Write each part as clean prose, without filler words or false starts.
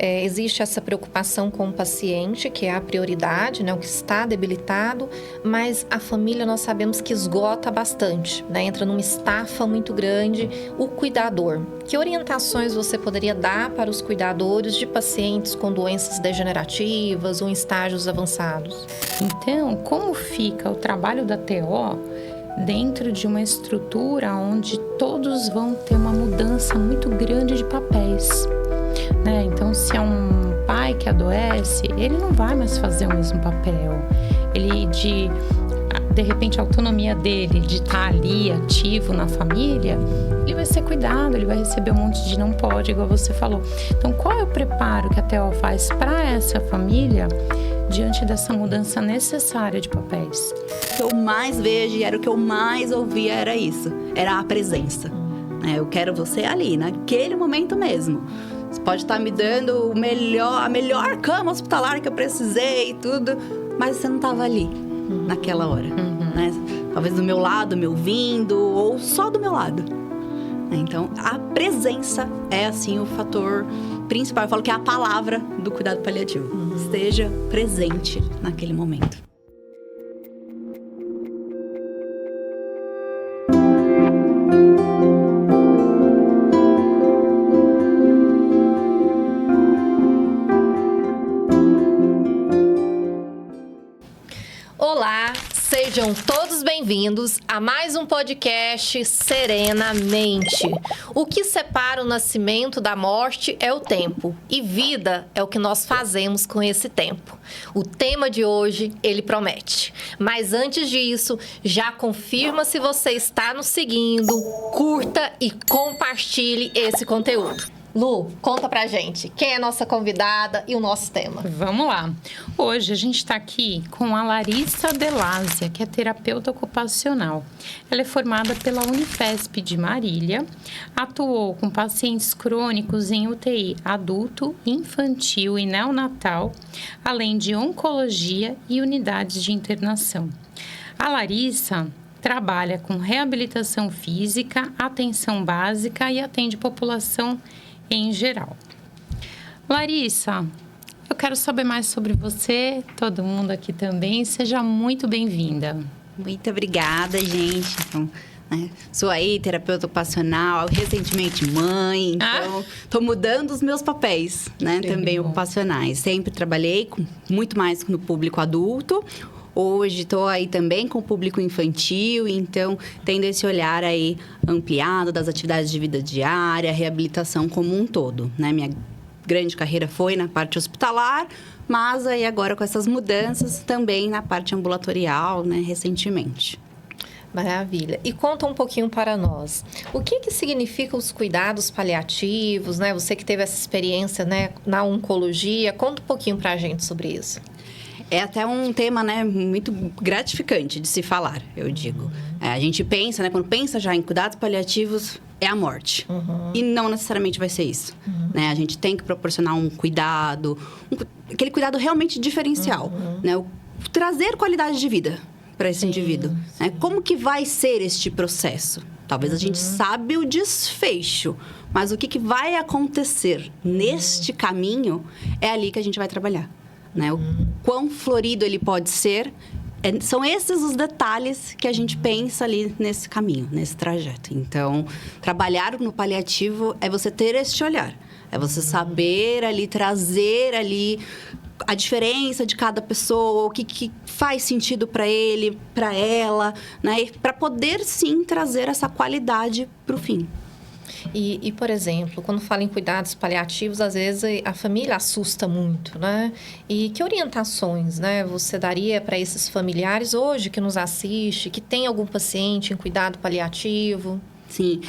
Existe essa preocupação com o paciente, que é a prioridade, né? O que está debilitado, mas a família nós sabemos que esgota bastante, né? Entra numa estafa muito grande. O cuidador, que orientações você poderia dar para os cuidadores de pacientes com doenças degenerativas ou em estágios avançados? Então, como fica o trabalho da TO dentro de uma estrutura onde todos vão ter uma mudança muito grande de papéis, né? Então, se é um pai que adoece, ele não vai mais fazer o mesmo papel. Ele, de repente, a autonomia dele de estar ali ativo na família, ele vai ser cuidado, ele vai receber um monte de não pode, igual você falou. Então, qual é o preparo que a TO faz para essa família diante dessa mudança necessária de papéis? O que eu mais vejo e era o que eu mais ouvia era isso, era a presença. Eu quero você ali, naquele momento mesmo. Você pode estar me dando a melhor cama hospitalar que eu precisei e tudo, mas você não estava ali naquela hora. Né? Talvez do meu lado, me ouvindo, ou só do meu lado. Então, a presença é, assim, o fator principal. Eu falo que é a palavra do cuidado paliativo. Esteja presente naquele momento. Olá, sejam todos bem-vindos a mais um podcast Serenamente. O que separa o nascimento da morte é o tempo, e vida é o que nós fazemos com esse tempo. O tema de hoje, ele promete. Mas antes disso, já confirma se você está nos seguindo, curta e compartilhe esse conteúdo. Lu, conta pra gente, quem é a nossa convidada e o nosso tema? Vamos lá. Hoje a gente está aqui com a Larissa Delásia, que é terapeuta ocupacional. Ela é formada pela Unifesp de Marília, atuou com pacientes crônicos em UTI adulto, infantil e neonatal, além de oncologia e unidades de internação. A Larissa trabalha com reabilitação física, atenção básica e atende população em geral. Larissa, eu quero saber mais sobre você, todo mundo aqui também. Seja muito bem-vinda. Muito obrigada, gente. Então, sou aí terapeuta ocupacional, recentemente mãe, então tô mudando os meus papéis, também ocupacionais. Sempre trabalhei muito mais no público adulto. Hoje estou aí também com o público infantil, então tendo esse olhar aí ampliado das atividades de vida diária, reabilitação como um todo, Minha grande carreira foi na parte hospitalar, mas aí agora com essas mudanças também na parte ambulatorial, recentemente. Maravilha. E conta um pouquinho para nós. O que significa os cuidados paliativos, Você que teve essa experiência, na oncologia, conta um pouquinho para a gente sobre isso. É até um tema, muito gratificante de se falar, eu digo. A gente pensa, quando pensa já em cuidados paliativos, é a morte. E não necessariamente vai ser isso. A gente tem que proporcionar um cuidado, aquele cuidado realmente diferencial. Trazer qualidade de vida para esse indivíduo. Como que vai ser este processo? Talvez a gente sabe o desfecho, mas o que vai acontecer neste caminho é ali que a gente vai trabalhar. O quão florido ele pode ser, são esses os detalhes que a gente pensa ali nesse caminho, nesse trajeto. Então, trabalhar no paliativo é você ter este olhar, é você saber ali, trazer ali a diferença de cada pessoa, o que faz sentido para ele, para ela, para poder sim trazer essa qualidade para o fim. E, por exemplo, quando fala em cuidados paliativos, às vezes a família assusta muito, E que orientações, você daria para esses familiares hoje que nos assiste, que tem algum paciente em cuidado paliativo? Sim,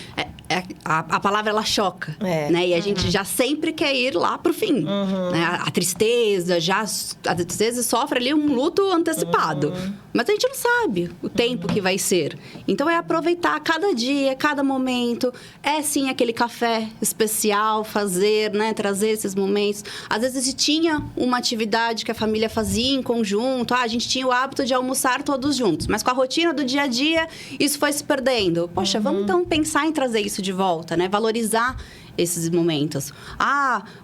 a palavra ela choca, E a gente já sempre quer ir lá pro fim, A tristeza, às vezes sofre ali um luto antecipado, mas a gente não sabe o tempo que vai ser. Então, é aproveitar cada dia, cada momento. É, sim, aquele café especial, fazer, trazer esses momentos. Às vezes, se tinha uma atividade que a família fazia em conjunto, a gente tinha o hábito de almoçar todos juntos, mas com a rotina do dia a dia, isso foi se perdendo. Poxa, vamos então pensar em trazer isso de volta, Valorizar esses momentos.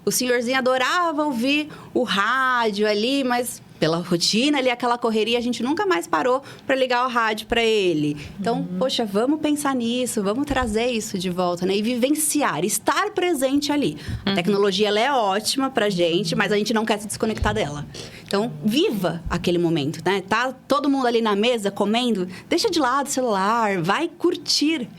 O senhorzinho adorava ouvir o rádio ali, mas pela rotina ali, aquela correria, a gente nunca mais parou para ligar o rádio para ele. Então, poxa, vamos pensar nisso, vamos trazer isso de volta, né? E vivenciar, estar presente ali. A tecnologia, ela é ótima pra gente, mas a gente não quer se desconectar dela. Então, viva aquele momento, né? Tá todo mundo ali na mesa comendo, deixa de lado o celular, vai curtir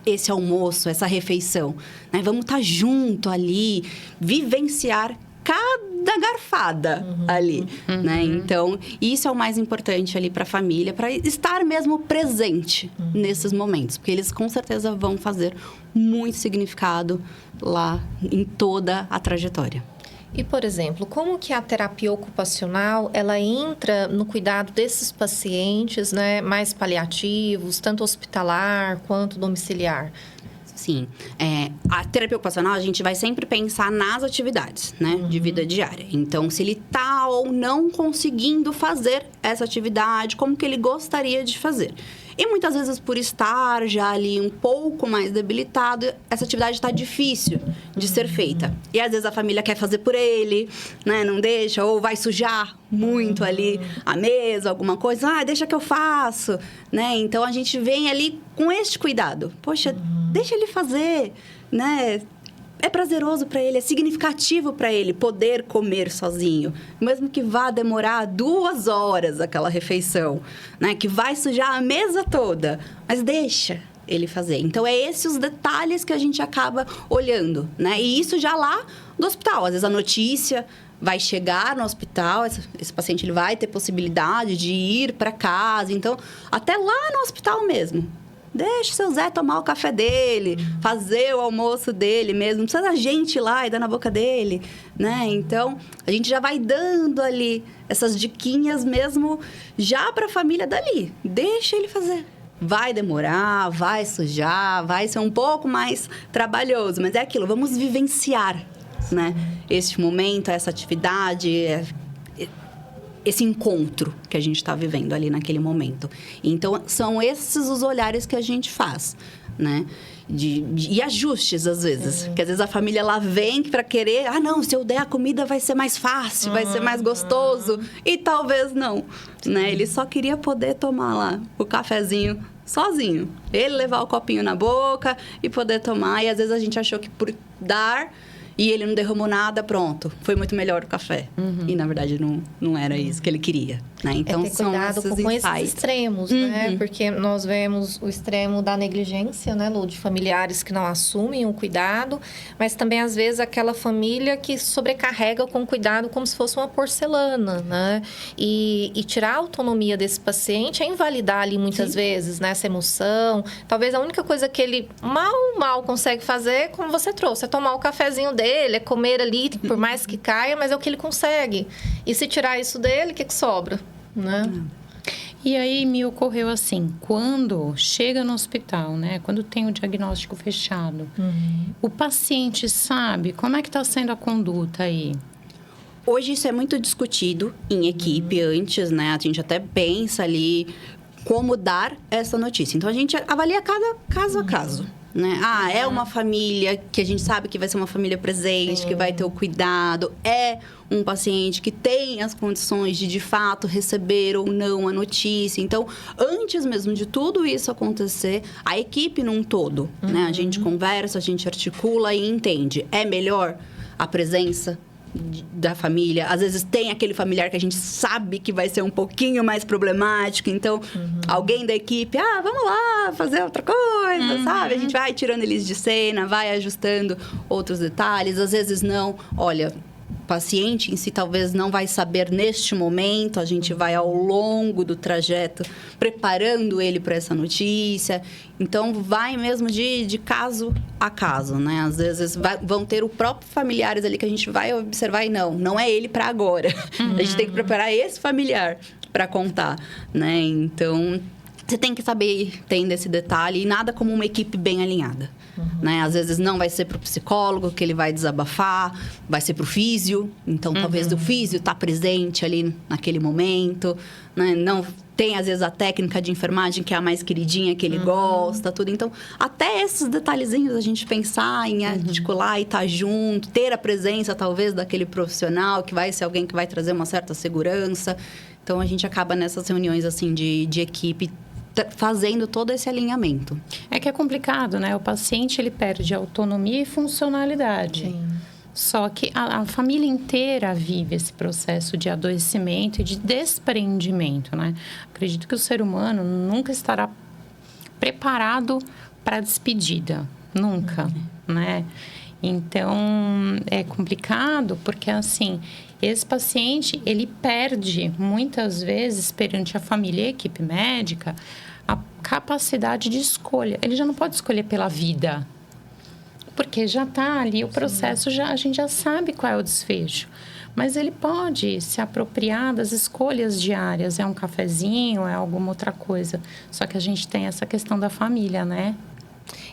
esse almoço, essa refeição, né? Vamos estar junto ali, vivenciar cada garfada ali, né? Então, isso é o mais importante ali para a família, para estar mesmo presente nesses momentos, porque eles com certeza vão fazer muito significado lá em toda a trajetória. E, por exemplo, como que a terapia ocupacional, ela entra no cuidado desses pacientes, né, mais paliativos, tanto hospitalar quanto domiciliar? Sim. A terapia ocupacional, a gente vai sempre pensar nas atividades, né? De vida diária. Então, se ele está ou não conseguindo fazer essa atividade, como que ele gostaria de fazer. E muitas vezes, por estar já ali um pouco mais debilitado, essa atividade está difícil de ser feita. E às vezes a família quer fazer por ele, né? Não deixa, ou vai sujar muito ali a mesa, alguma coisa. Deixa que eu faço, né? Então, a gente vem ali com este cuidado. Poxa, deixa ele fazer, né? É prazeroso para ele, é significativo para ele poder comer sozinho. Mesmo que vá demorar 2 horas aquela refeição, né? Que vai sujar a mesa toda. Mas deixa ele fazer. Então, é esses os detalhes que a gente acaba olhando, né? E isso já lá do hospital. Às vezes, a notícia vai chegar no hospital, esse paciente ele vai ter possibilidade de ir para casa. Então, até lá no hospital mesmo. Deixa o seu Zé tomar o café dele, fazer o almoço dele mesmo. Não precisa da gente ir lá e dar na boca dele, né? Então, a gente já vai dando ali essas diquinhas mesmo já para a família dali. Deixa ele fazer. Vai demorar, vai sujar, vai ser um pouco mais trabalhoso. Mas é aquilo, vamos vivenciar, né? Este momento, essa atividade, esse encontro que a gente está vivendo ali naquele momento. Então, são esses os olhares que a gente faz, né? E ajustes, às vezes. Que às vezes a família lá vem para querer... não, se eu der a comida vai ser mais fácil, vai ser mais gostoso. E talvez não, né? Ele só queria poder tomar lá o cafezinho sozinho. Ele levar o copinho na boca e poder tomar. E às vezes a gente achou que por dar... E ele não derramou nada, pronto. Foi muito melhor o café. E, na verdade, não era isso que ele queria, né? Então, ter cuidado com esses extremos, né? Porque nós vemos o extremo da negligência, né, Lu? De familiares que não assumem o cuidado. Mas também, às vezes, aquela família que sobrecarrega com cuidado como se fosse uma porcelana, né? E tirar a autonomia desse paciente é invalidar ali, muitas vezes, né? Essa emoção. Talvez a única coisa que ele mal consegue fazer, como você trouxe, é tomar o cafezinho dele, é comer ali, por mais que caia, mas é o que ele consegue. E se tirar isso dele, o que sobra, né? E aí me ocorreu assim, quando chega no hospital, né? Quando tem o diagnóstico fechado, o paciente sabe como é que está sendo a conduta aí? Hoje isso é muito discutido em equipe antes, né? A gente até pensa ali como dar essa notícia. Então, a gente avalia cada caso a caso. Né? É uma família que a gente sabe que vai ser uma família presente, que vai ter o cuidado. É um paciente que tem as condições de fato, receber ou não a notícia. Então, antes mesmo de tudo isso acontecer, a equipe num todo, né? A gente conversa, a gente articula e entende. É melhor a presença da família. Às vezes tem aquele familiar que a gente sabe que vai ser um pouquinho mais problemático. Então, alguém da equipe, vamos lá fazer outra coisa, sabe? A gente vai tirando eles de cena, vai ajustando outros detalhes. Às vezes não. Olha, o paciente em si talvez não vai saber neste momento. A gente vai ao longo do trajeto preparando ele para essa notícia. Então, vai mesmo de caso a caso, né? Às vezes vão ter o próprio familiares ali que a gente vai observar e não é ele para agora. A gente tem que preparar esse familiar para contar, né? Então, Você tem que saber ter esse detalhe e nada como uma equipe bem alinhada. Né? Às vezes não vai ser para o psicólogo que ele vai desabafar, vai ser para o físio. Então, talvez o físio tá presente ali naquele momento. Né? Não tem, às vezes, a técnica de enfermagem que é a mais queridinha, que ele gosta, tudo. Então, até esses detalhezinhos a gente pensar em articular e estar junto, ter a presença, talvez, daquele profissional que vai ser alguém que vai trazer uma certa segurança. Então, a gente acaba nessas reuniões, assim, de equipe, fazendo todo esse alinhamento. É que é complicado, né? O paciente, ele perde autonomia e funcionalidade. Sim. Só que a família inteira vive esse processo de adoecimento e de desprendimento, né? Acredito que o ser humano nunca estará preparado para a despedida. Nunca, né? Então, é complicado porque, assim, esse paciente, ele perde, muitas vezes, perante a família e a equipe médica, a capacidade de escolha. Ele já não pode escolher pela vida, porque já está ali o processo, a gente já sabe qual é o desfecho. Mas ele pode se apropriar das escolhas diárias. É um cafezinho, é alguma outra coisa. Só que a gente tem essa questão da família, né?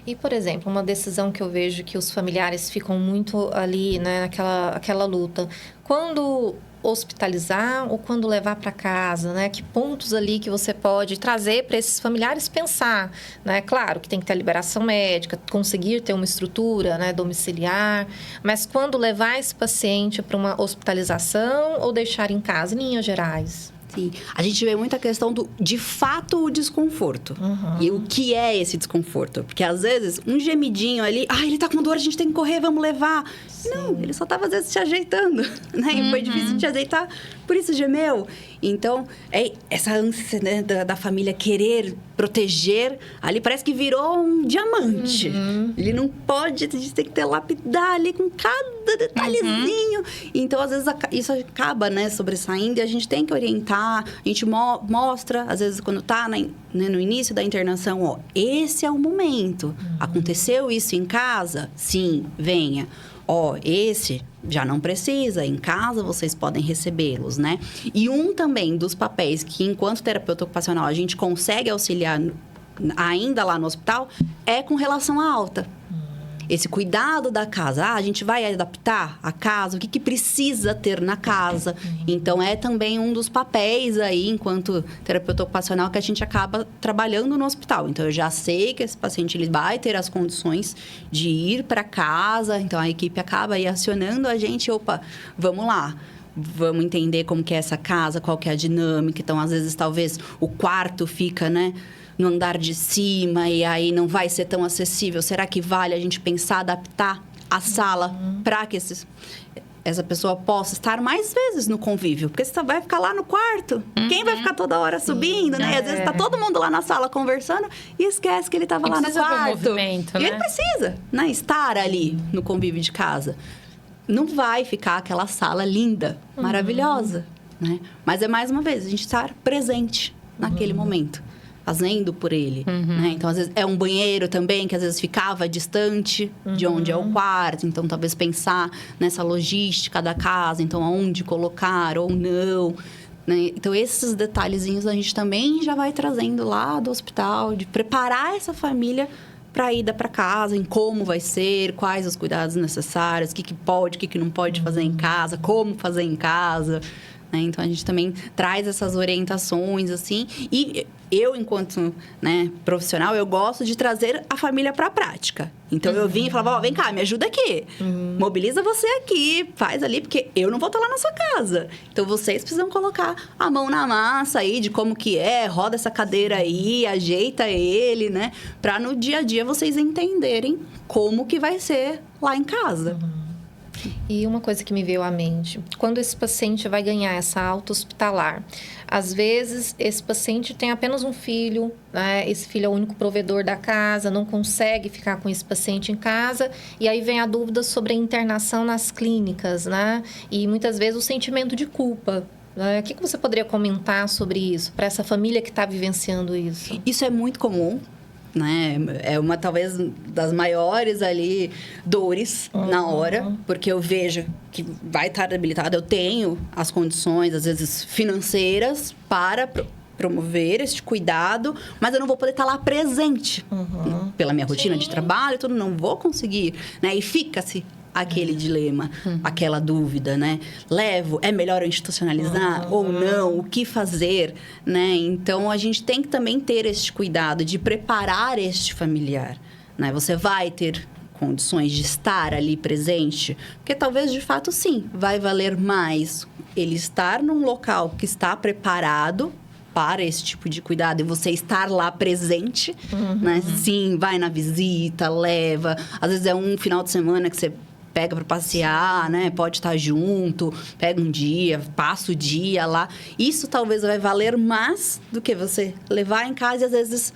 E, por exemplo, uma decisão que eu vejo que os familiares ficam muito ali, né, aquela luta. Quando hospitalizar ou quando levar para casa, né? Que pontos ali que você pode trazer para esses familiares pensar, né? Claro que tem que ter a liberação médica, conseguir ter uma estrutura, né, domiciliar, mas quando levar esse paciente para uma hospitalização ou deixar em casa, em linhas gerais? Sim. A gente vê muita questão de fato, o desconforto. E o que é esse desconforto? Porque, às vezes, um gemidinho ali... ele tá com dor, a gente tem que correr, vamos levar. Sim. Não, ele só tava, às vezes, se ajeitando. Né? E foi difícil de ajeitar, por isso gemeu. Então, essa ânsia, né, da família querer proteger, ali parece que virou um diamante. Ele não pode, a gente tem que lapidar ali com cada detalhezinho. Então, às vezes, isso acaba, né, sobressaindo e a gente tem que orientar. A gente mostra, às vezes, quando tá no início da internação, esse é o momento. Aconteceu isso em casa? Sim, venha. Esse já não precisa, em casa vocês podem recebê-los, né? E um também dos papéis que, enquanto terapeuta ocupacional, a gente consegue auxiliar ainda lá no hospital, é com relação à alta. Esse cuidado da casa. A gente vai adaptar a casa, o que precisa ter na casa. Então, é também um dos papéis aí, enquanto terapeuta ocupacional, que a gente acaba trabalhando no hospital. Então, eu já sei que esse paciente ele vai ter as condições de ir para casa. Então, a equipe acaba aí acionando a gente. Vamos lá. Vamos entender como que é essa casa, qual que é a dinâmica. Então, às vezes, talvez o quarto fica, né, no andar de cima e aí não vai ser tão acessível. Será que vale a gente pensar, adaptar a sala para que essa pessoa possa estar mais vezes no convívio? Porque você vai ficar lá no quarto. Quem vai ficar toda hora subindo, né? Às vezes está todo mundo lá na sala conversando e esquece que ele estava lá no quarto. Movimento, né? E ele precisa, né, estar ali no convívio de casa. Não vai ficar aquela sala linda, maravilhosa, né? Mas é mais uma vez, a gente estar presente naquele momento, fazendo por ele, né? Então, às vezes, é um banheiro também, que às vezes ficava distante de onde é o quarto. Então, talvez pensar nessa logística da casa. Então, aonde colocar ou não, né? Então, esses detalhezinhos a gente também já vai trazendo lá do hospital, de preparar essa família para a ida para casa, em como vai ser, quais os cuidados necessários, o que pode, o que não pode fazer em casa, como fazer em casa, né? Então, a gente também traz essas orientações, assim. E eu, enquanto, né, profissional, eu gosto de trazer a família para a prática. Então, eu vinha e falava, vem cá, me ajuda aqui. Mobiliza você aqui, faz ali, porque eu não vou estar lá na sua casa. Então, vocês precisam colocar a mão na massa aí, de como que é, roda essa cadeira aí, ajeita ele, né? Para no dia a dia vocês entenderem como que vai ser lá em casa. E uma coisa que me veio à mente, quando esse paciente vai ganhar essa alta hospitalar, às vezes esse paciente tem apenas um filho, né? Esse filho é o único provedor da casa, não consegue ficar com esse paciente em casa, e aí vem a dúvida sobre a internação nas clínicas, né? E muitas vezes o sentimento de culpa. O que você poderia comentar sobre isso, para essa família que está vivenciando isso? Isso é muito comum, né? É uma, talvez, das maiores ali dores na hora, porque eu vejo que vai estar habilitada, eu tenho as condições, às vezes, financeiras para promover este cuidado, mas eu não vou poder estar lá presente. Pela minha rotina de trabalho, tudo, não vou conseguir, né? E fica-se aquele dilema, aquela dúvida, né? É melhor eu institucionalizar ou não? O que fazer, né? Então, a gente tem que também ter este cuidado de preparar este familiar, né? Você vai ter condições de estar ali presente, porque talvez, de fato, sim, vai valer mais ele estar num local que está preparado para esse tipo de cuidado e você estar lá presente, né? Sim, vai na visita, leva. Às vezes é um final de semana que você pega para passear, né? Pode estar junto, pega um dia, passa o dia lá. Isso talvez vai valer mais do que você levar em casa e, às vezes,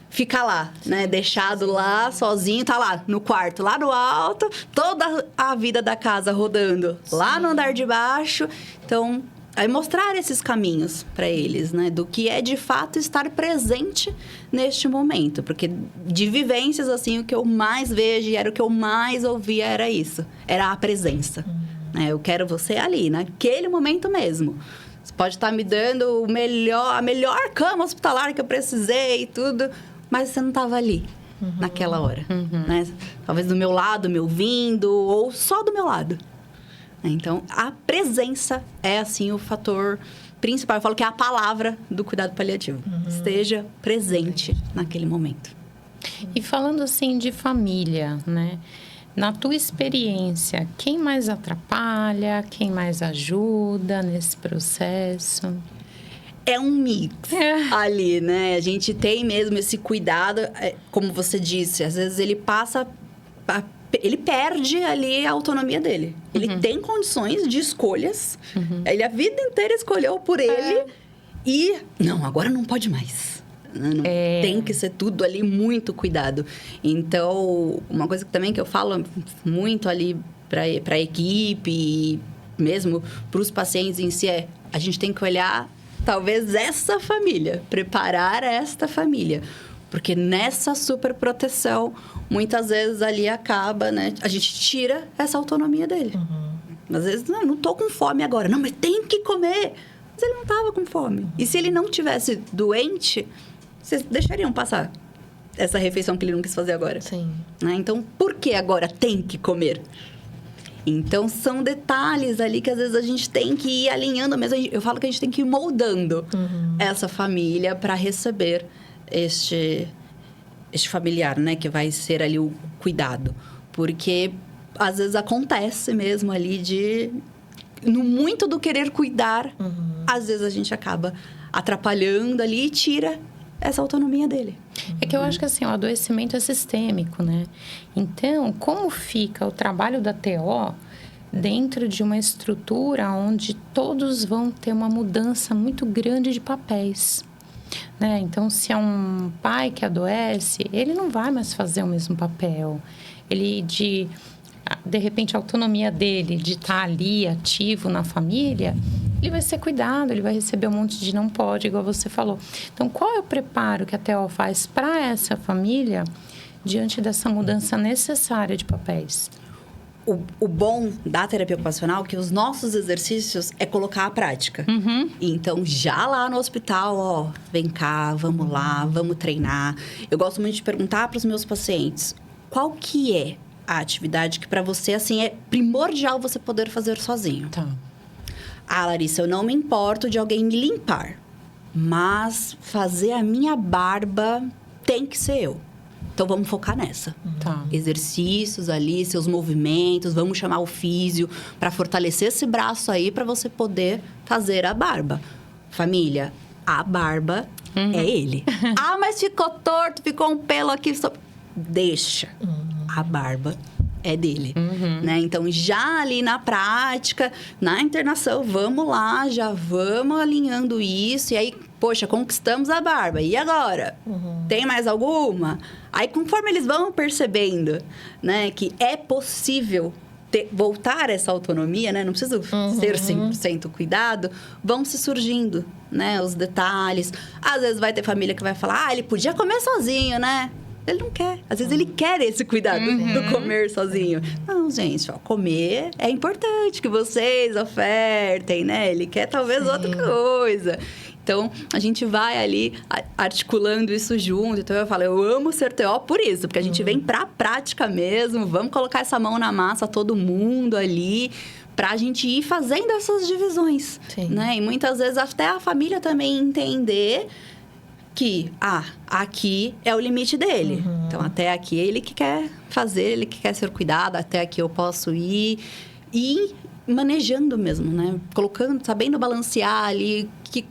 ficar lá, né? Deixado lá, sozinho, tá lá no quarto, lá no alto, toda a vida da casa rodando lá no andar de baixo. Então, aí mostrar esses caminhos para eles, né? Do que é, de fato, estar presente neste momento. Porque de vivências, assim, o que eu mais vejo e era o que eu mais ouvia era isso. Era a presença. Né? Eu quero você ali, naquele momento mesmo. Você pode estar me dando a melhor cama hospitalar que eu precisei e tudo, mas você não estava ali naquela hora. Né? Talvez do meu lado, me ouvindo, ou só do meu lado. Então, a presença é, assim, o fator principal. Eu falo que é a palavra do cuidado paliativo. Esteja presente naquele momento. E falando, assim, de família, né? Na tua experiência, quem mais atrapalha? Quem mais ajuda nesse processo? É um mix ali, né? A gente tem mesmo esse cuidado, como você disse. Às vezes, ele ele perde ali a autonomia dele. Ele tem condições de escolhas. Ele a vida inteira escolheu por ele. E, não, agora não pode mais. Tem que ser tudo ali muito cuidado. Então, uma coisa também que eu falo muito ali para a equipe e mesmo para os pacientes em si a gente tem que olhar, talvez, essa família. Preparar esta família. Porque nessa superproteção, muitas vezes ali acaba, né? A gente tira essa autonomia dele. Às vezes, não tô com fome agora. Não, mas tem que comer. Mas ele não estava com fome. E se ele não tivesse doente, vocês deixariam passar essa refeição que ele não quis fazer agora? Sim. Né? Então, por que agora tem que comer? Então, são detalhes ali que às vezes a gente tem que ir alinhando mesmo. Eu falo que a gente tem que ir moldando essa família para receber este familiar, né? Que vai ser ali o cuidado. Porque, às vezes, acontece mesmo ali no muito do querer cuidar, às vezes a gente acaba atrapalhando ali e tira essa autonomia dele. É que eu acho que, assim, o adoecimento é sistêmico, né? Então, como fica o trabalho da TO dentro de uma estrutura onde todos vão ter uma mudança muito grande de papéis? Né? Então, se é um pai que adoece, ele não vai mais fazer o mesmo papel. Ele, de repente, a autonomia dele de estar ali, ativo na família, ele vai ser cuidado, ele vai receber um monte de não pode, igual você falou. Então, qual é o preparo que a TO faz para essa família diante dessa mudança necessária de papéis? O bom da terapia ocupacional é que os nossos exercícios é colocar a prática. Então, já lá no hospital, vem cá, vamos lá, vamos treinar. Eu gosto muito de perguntar para os meus pacientes, qual que é a atividade que para você, assim, é primordial você poder fazer sozinho? Tá. Larissa, eu não me importo de alguém me limpar, mas fazer a minha barba tem que ser eu. Então, vamos focar nessa. Tá. Exercícios ali, seus movimentos. Vamos chamar o físio para fortalecer esse braço aí para você poder fazer a barba. Família, a barba é ele. Mas ficou torto, ficou um pelo aqui. Deixa. A barba é dele. Né? Então, já ali na prática, na internação, vamos lá, já vamos alinhando isso. E aí, poxa, conquistamos a barba. E agora? Tem mais alguma? Aí, conforme eles vão percebendo, né, que é possível voltar essa autonomia, né? Não precisa ser 100% cuidado. Vão se surgindo, né? Os detalhes. Às vezes vai ter família que vai falar, ele podia comer sozinho, né? Ele não quer. Às vezes ele quer esse cuidado do comer sozinho. Não, gente, comer é importante que vocês ofertem, né? Ele quer talvez outra coisa. Então, a gente vai ali articulando isso junto. Então, eu falo, eu amo ser TO por isso. Porque a gente vem pra prática mesmo. Vamos colocar essa mão na massa, todo mundo ali, pra gente ir fazendo essas divisões. Sim. Né? E muitas vezes até a família também entender que, aqui é o limite dele. Então, até aqui ele que quer fazer, ele que quer ser cuidado. Até aqui eu posso ir. E manejando mesmo, né? Colocando, sabendo balancear ali,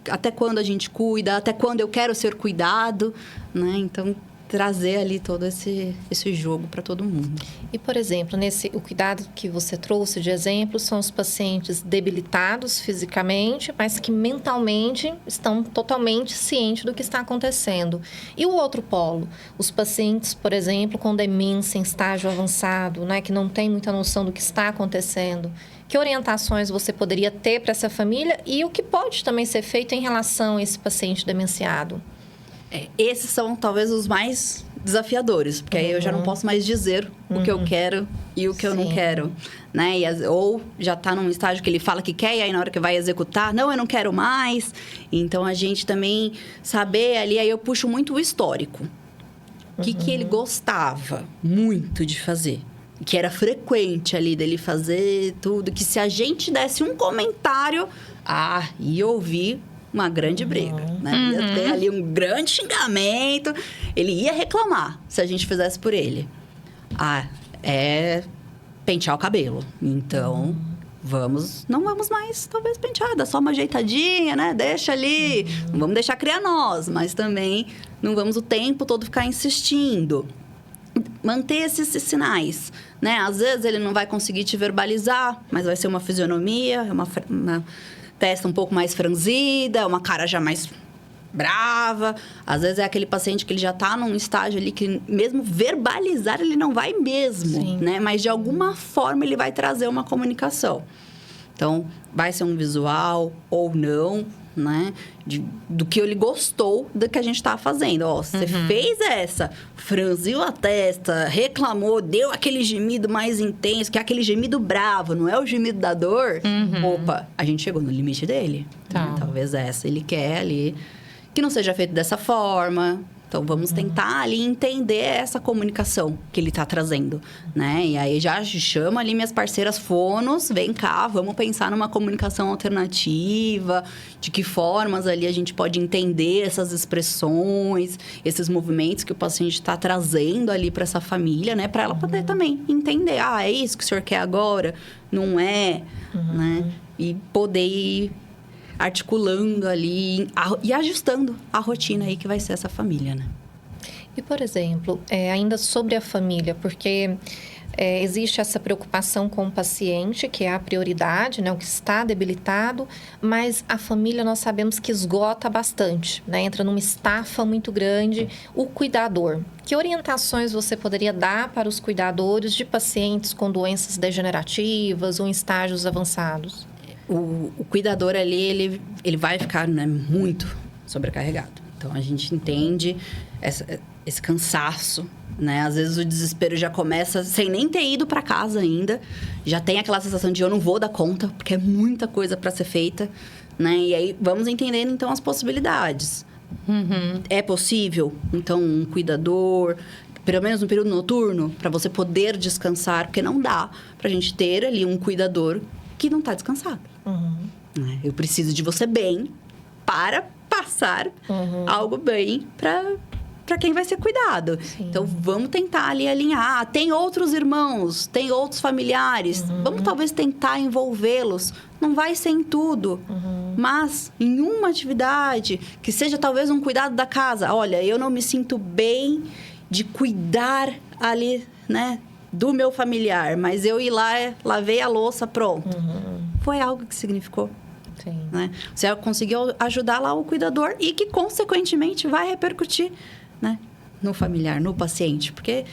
até quando a gente cuida, até quando eu quero ser cuidado, né? Então, trazer ali todo esse jogo para todo mundo. E, por exemplo, o cuidado que você trouxe de exemplo são os pacientes debilitados fisicamente, mas que mentalmente estão totalmente cientes do que está acontecendo. E o outro polo, os pacientes, por exemplo, com demência em estágio avançado, né, que não tem muita noção do que está acontecendo. Que orientações você poderia ter para essa família e o que pode também ser feito em relação a esse paciente demenciado? Esses são talvez os mais desafiadores, porque aí eu já não posso mais dizer o que eu quero e o que eu não quero, né? Ou já está num estágio que ele fala que quer e aí na hora que vai executar, não, eu não quero mais. Então, a gente também saber ali, aí eu puxo muito o histórico. O que ele gostava muito de fazer. Que era frequente ali dele fazer tudo, que se a gente desse um comentário, ia ouvir uma grande briga, né? Ia ter ali um grande xingamento, ele ia reclamar se a gente fizesse por ele. É pentear o cabelo. Então, não vamos mais, talvez, pentear, dá só uma ajeitadinha, né? Deixa ali, não vamos deixar criar nós, mas também não vamos o tempo todo ficar insistindo. Manter esses sinais, né? Às vezes ele não vai conseguir te verbalizar, mas vai ser uma fisionomia, uma testa um pouco mais franzida, uma cara já mais brava. Às vezes é aquele paciente que ele já está num estágio ali que mesmo verbalizar ele não vai mesmo, Sim. né? Mas de alguma forma ele vai trazer uma comunicação. Então, vai ser um visual ou não, né? Do que ele gostou do que a gente tá fazendo. Você fez essa, franziu a testa, reclamou, deu aquele gemido mais intenso, que é aquele gemido bravo, não é o gemido da dor. Opa, a gente chegou no limite dele. Tá. Né? Talvez essa ele quer ali, que não seja feito dessa forma. Então, vamos tentar ali entender essa comunicação que ele está trazendo, né? E aí, já chama ali minhas parceiras fonos, vem cá, vamos pensar numa comunicação alternativa, de que formas ali a gente pode entender essas expressões, esses movimentos que o paciente está trazendo ali para essa família, né? Para ela poder também entender, é isso que o senhor quer agora? Não é, né? E poder ir articulando ali e ajustando a rotina aí que vai ser essa família, né? E, por exemplo, ainda sobre a família, porque existe essa preocupação com o paciente, que é a prioridade, né? O que está debilitado, mas a família nós sabemos que esgota bastante, né? Entra numa estafa muito grande. O cuidador, que orientações você poderia dar para os cuidadores de pacientes com doenças degenerativas ou em estágios avançados? O cuidador ali, ele vai ficar, né, muito sobrecarregado. Então, a gente entende esse cansaço, né? Às vezes, o desespero já começa sem nem ter ido para casa ainda. Já tem aquela sensação de eu não vou dar conta, porque é muita coisa para ser feita, né? E aí, vamos entendendo, então, as possibilidades. É possível, então, um cuidador, pelo menos no período noturno, para você poder descansar, porque não dá para a gente ter ali um cuidador que não está descansado. Né? Eu preciso de você bem para passar algo bem para quem vai ser cuidado. Sim. Então, vamos tentar ali alinhar. Tem outros irmãos, tem outros familiares. Vamos talvez tentar envolvê-los. Não vai ser em tudo, mas em uma atividade que seja talvez um cuidado da casa. Olha, eu não me sinto bem de cuidar ali, né, do meu familiar, mas eu ir lá, lavei a louça, pronto. Foi algo que significou. Sim. Né? Você conseguiu ajudar lá o cuidador e que, consequentemente, vai repercutir, né, no familiar, no paciente. Porque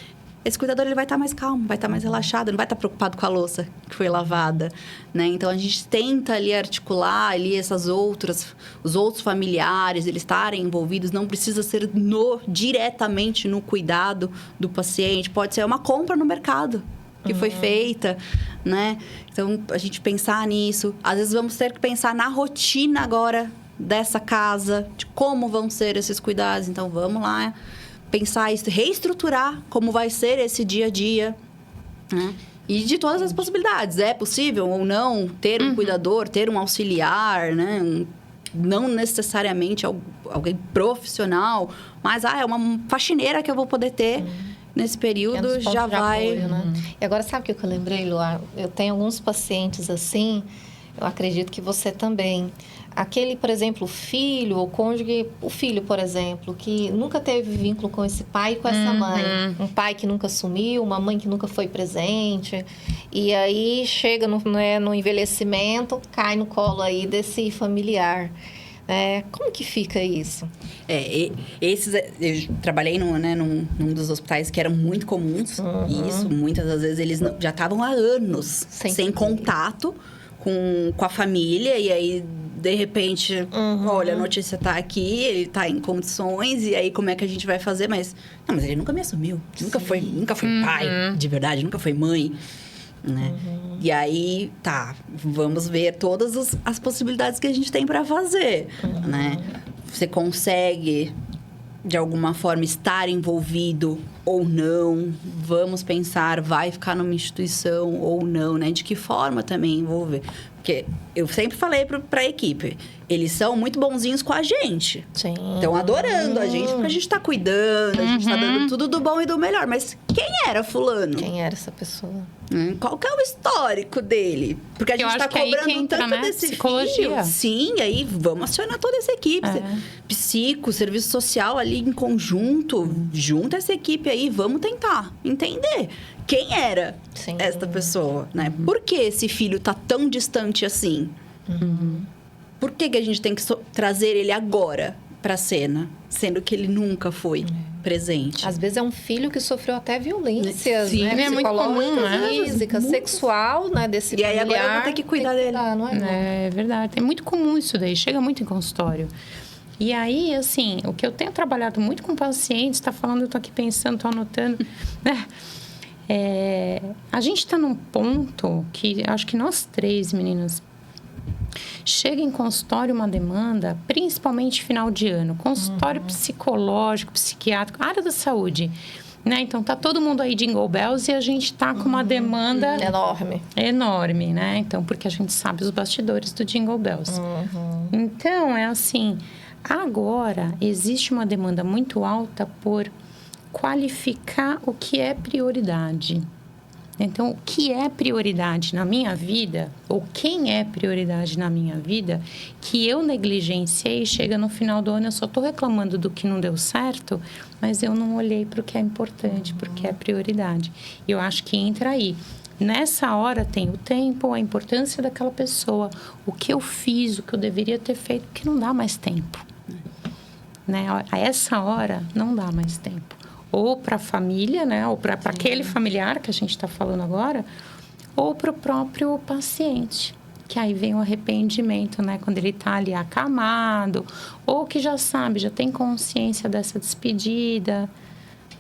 esse cuidador ele vai estar mais calmo, vai estar mais relaxado, não vai estar preocupado com a louça que foi lavada, né? Então, a gente tenta ali articular ali os outros familiares, eles estarem envolvidos. Não precisa ser diretamente no cuidado do paciente. Pode ser uma compra no mercado que foi feita, né? Então, a gente pensar nisso. Às vezes, vamos ter que pensar na rotina agora dessa casa, de como vão ser esses cuidados. Então, vamos lá pensar isso, reestruturar como vai ser esse dia a dia, né? E de todas as possibilidades. É possível ou não ter um cuidador, ter um auxiliar, né? Não necessariamente alguém profissional, mas é uma faxineira que eu vou poder ter nesse período, já vai... Apoio, né? E agora, sabe o que eu lembrei, Luar? Eu tenho alguns pacientes assim, eu acredito que você também. Aquele, por exemplo, filho ou cônjuge, o filho, por exemplo, que nunca teve vínculo com esse pai e com essa mãe. Um pai que nunca sumiu, uma mãe que nunca foi presente. E aí chega no envelhecimento, cai no colo aí desse familiar. Como que fica isso? Eu trabalhei num dos hospitais que eram muito comuns. Isso, muitas das vezes eles já estavam há anos sem contato com a família. E aí, de repente, olha, a notícia tá aqui, ele tá em condições. E aí, como é que a gente vai fazer? Mas ele nunca me assumiu. Nunca foi pai, de verdade. Nunca foi mãe. Né? E aí, vamos ver todas as possibilidades que a gente tem para fazer, né? Você consegue, de alguma forma, estar envolvido ou não? Vamos pensar, vai ficar numa instituição ou não, né? De que forma também envolver? Porque eu sempre falei para a equipe, eles são muito bonzinhos com a gente. Sim. Estão adorando a gente, porque a gente está cuidando, a gente está dando tudo do bom e do melhor. Mas quem era fulano? Quem era essa pessoa? Qual que é o histórico dele? Porque a gente está cobrando tanto desse psicologia. Filho. Sim, aí vamos acionar toda essa equipe. Psico, serviço social ali em conjunto. Junta essa equipe aí, vamos tentar entender quem era esta pessoa, né? Por que esse filho tá tão distante assim? Por que a gente tem que trazer ele agora para a cena, sendo que ele nunca foi presente? Às vezes é um filho que sofreu até violências, Sim, né? É muito comum, né? Física, sexual, né? Desse E aí familiar, agora eu vou ter que cuidar dele. Não é? É verdade. É muito comum isso daí. Chega muito em consultório. E aí, assim, o que eu tenho trabalhado muito com pacientes, está falando, eu tô aqui pensando, tô anotando, né? A gente está num ponto que acho que nós três, meninas, chega em consultório uma demanda, principalmente final de ano, consultório psicológico, psiquiátrico, área da saúde, né? Então, tá todo mundo aí jingle bells e a gente tá com uma demanda enorme, né? Então, porque a gente sabe os bastidores do jingle bells. Então, é assim, agora existe uma demanda muito alta por qualificar o que é prioridade. Então, o que é prioridade na minha vida, ou quem é prioridade na minha vida, que eu negligenciei, chega no final do ano, eu só estou reclamando do que não deu certo, mas eu não olhei para o que é importante, porque é prioridade. E eu acho que entra aí. Nessa hora tem o tempo, a importância daquela pessoa, o que eu fiz, o que eu deveria ter feito, porque não dá mais tempo. Né? A essa hora, não dá mais tempo. Ou para a família, né? Ou para aquele familiar que a gente está falando agora, ou para o próprio paciente, que aí vem o arrependimento, né? Quando ele está ali acamado, ou que já sabe, já tem consciência dessa despedida,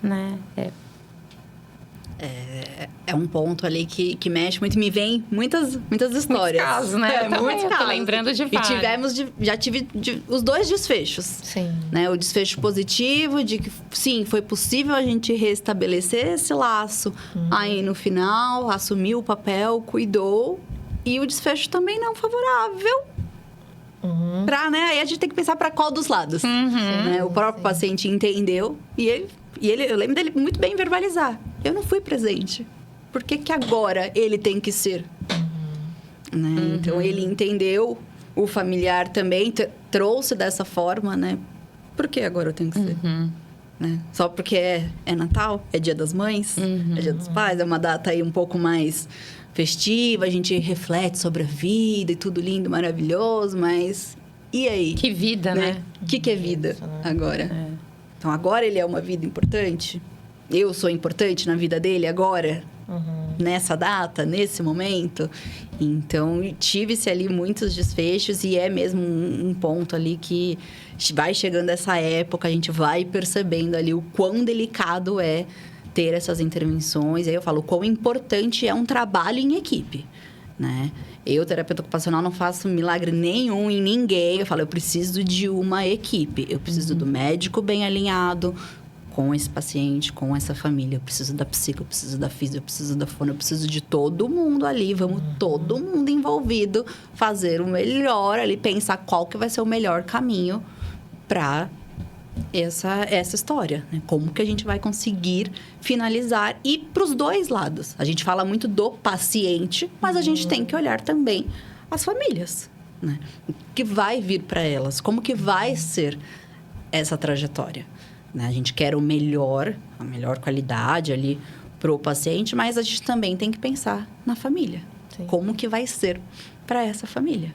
né? É um ponto ali que mexe muito, me vem muitas histórias. Muitos casos, né? Muitos casos. Tô lembrando de vários. E já tive os dois desfechos. Sim. Né? O desfecho positivo de que, sim, foi possível a gente restabelecer esse laço. Aí, no final, assumiu o papel, cuidou. E o desfecho também não favorável. Né? Aí a gente tem que pensar para qual dos lados. Né? O próprio paciente entendeu e ele, eu lembro dele muito bem verbalizar. Eu não fui presente. Por que agora ele tem que ser? Né? Então, ele entendeu, o familiar também trouxe dessa forma, né? Por que agora eu tenho que ser? Né? Só porque é Natal, é Dia das Mães, é Dia dos Pais, é uma data aí um pouco mais festiva, a gente reflete sobre a vida e tudo lindo, maravilhoso, mas e aí? Que vida, né? O que é vida agora? Então, agora ele é uma vida importante? Eu sou importante na vida dele agora? Nessa data, nesse momento? Então, tive-se ali muitos desfechos e é mesmo um ponto ali que vai chegando essa época, a gente vai percebendo ali o quão delicado é ter essas intervenções. Aí eu falo, o quão importante é um trabalho em equipe. né? Eu, terapeuta ocupacional, não faço milagre nenhum em ninguém. Eu falo, eu preciso de uma equipe. Eu preciso do médico bem alinhado com esse paciente, com essa família. Eu preciso da psico, eu preciso da física, eu preciso da fono, eu preciso de todo mundo ali. Vamos todo mundo envolvido fazer o melhor ali, pensar qual que vai ser o melhor caminho para essa história, né? Como que a gente vai conseguir finalizar e para os dois lados. A gente fala muito do paciente, mas a gente tem que olhar também as famílias, né? O que vai vir para elas, como que vai ser essa trajetória, né? A gente quer o melhor, a melhor qualidade ali para o paciente, mas a gente também tem que pensar na família. Sim. Como que vai ser para essa família.